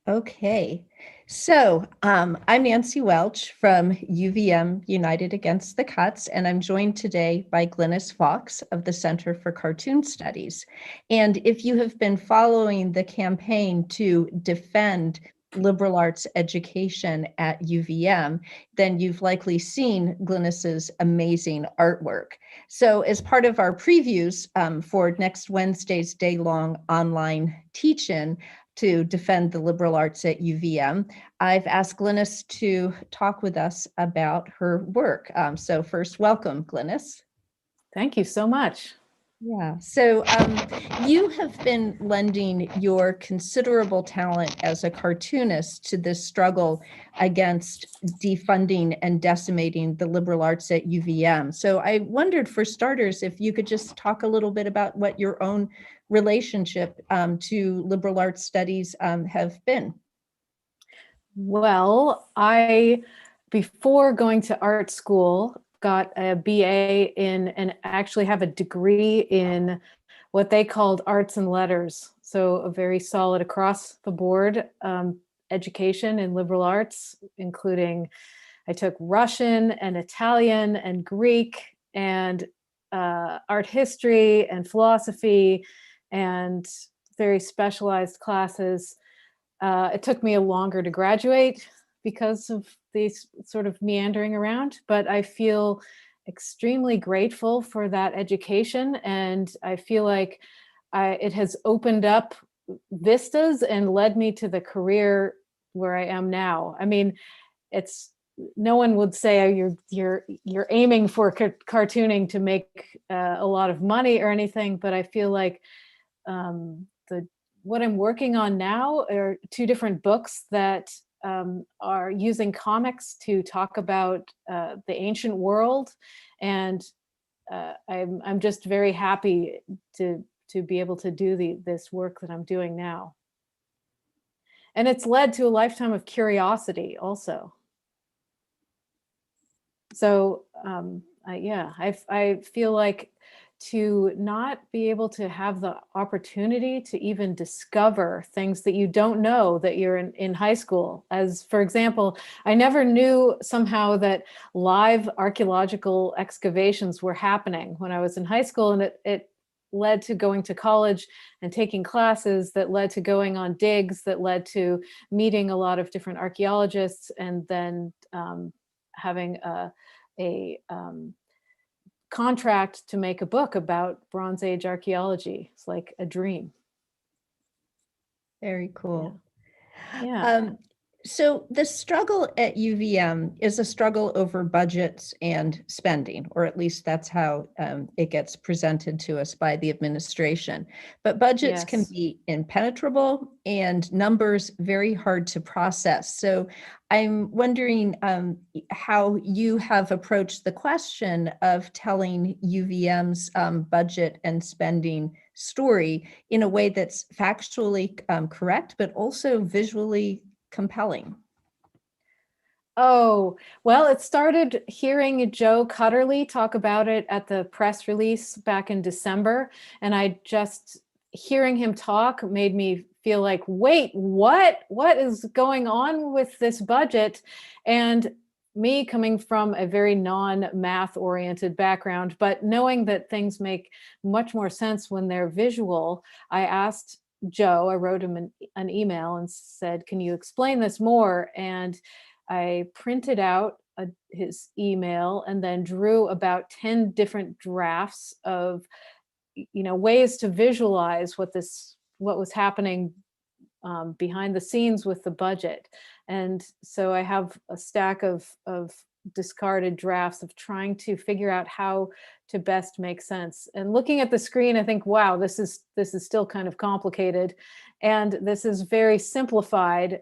Okay, so I'm Nancy Welch from UVM United Against the Cuts, and I'm joined today by Glynnis Fawkes of the Center for Cartoon Studies. And if you have been following the campaign to defend liberal arts education at UVM, then you've likely seen Glynnis's amazing artwork. So as part of our previews for next Wednesday's day-long online teach-in, to defend the liberal arts at UVM, I've asked Glynnis to talk with us about her work. So first, welcome, Glynnis. Thank you so much. Yeah, so you have been lending your considerable talent as a cartoonist to this struggle against defunding and decimating the liberal arts at UVM. So I wondered, for starters, if you could just talk a little bit about what your own relationship to liberal arts studies have been. Well, before going to art school, got a BA in and actually have a degree in what they called arts and letters. So a very solid across the board education in liberal arts, including I took Russian and Italian and Greek and art history and philosophy and very specialized classes. It took me a longer to graduate because of these sort of meandering around, but I feel extremely grateful for that education. And I feel like it has opened up vistas and led me to the career where I am now. I mean, it's no one would say, oh, you're aiming for cartooning to make a lot of money or anything, but I feel like the what I'm working on now are two different books that are using comics to talk about the ancient world, and I'm just very happy to be able to do this work that I'm doing now. And it's led to a lifetime of curiosity also. So yeah, I feel like to not be able to have the opportunity to even discover things that you don't know that you're in high school. As for example, I never knew somehow that live archaeological excavations were happening when I was in high school, and it led to going to college and taking classes that led to going on digs that led to meeting a lot of different archaeologists, and then having a contract to make a book about Bronze Age archaeology. It's like a dream. Very cool. Yeah. So the struggle at UVM is a struggle over budgets and spending, or at least that's how it gets presented to us by the administration. But budgets can Yes. be impenetrable and numbers very hard to process. So I'm wondering how you have approached the question of telling UVM's budget and spending story in a way that's factually correct, but also visually compelling. Oh, well, it started hearing Joe Cutterly talk about it at the press release back in December. And I just hearing him talk made me feel like, wait, what is going on with this budget? And me coming from a very non-math oriented background, but knowing that things make much more sense when they're visual, I asked Joe, I wrote him an email and said, can you explain this more? And I printed out his email and then drew about 10 different drafts of, ways to visualize what was happening behind the scenes with the budget. And so I have a stack of discarded drafts of trying to figure out how to best make sense. And looking at the screen, I think, wow, this is still kind of complicated. And this is very simplified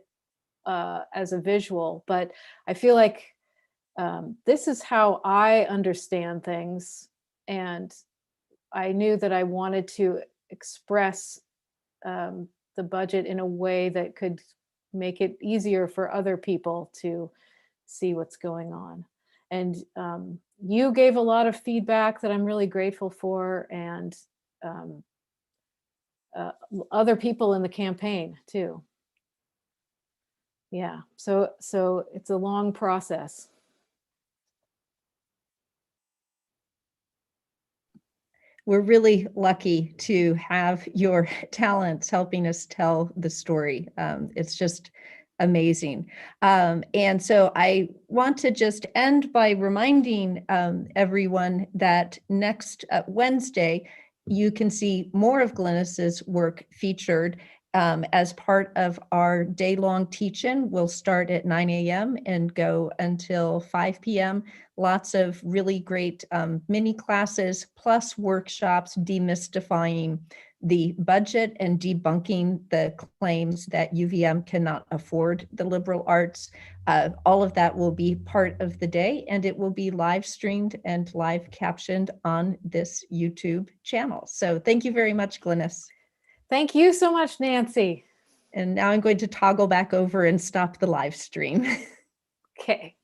as a visual, but I feel like this is how I understand things. And I knew that I wanted to express the budget in a way that could make it easier for other people to see what's going on. And you gave a lot of feedback that I'm really grateful for, and um, other people in the campaign too. Yeah. So it's a long process. We're really lucky to have your talents helping us tell the story. It's just amazing. And so I want to just end by reminding everyone that next Wednesday, you can see more of Glynnis's work featured as part of our day-long teach-in. We'll start at 9 a.m. and go until 5 p.m. Lots of really great mini classes, plus workshops demystifying the budget and debunking the claims that UVM cannot afford the liberal arts. All of that will be part of the day, and it will be live streamed and live captioned on this YouTube channel. So thank you very much, Glynnis. Thank you so much, Nancy. And now I'm going to toggle back over and stop the live stream. Okay.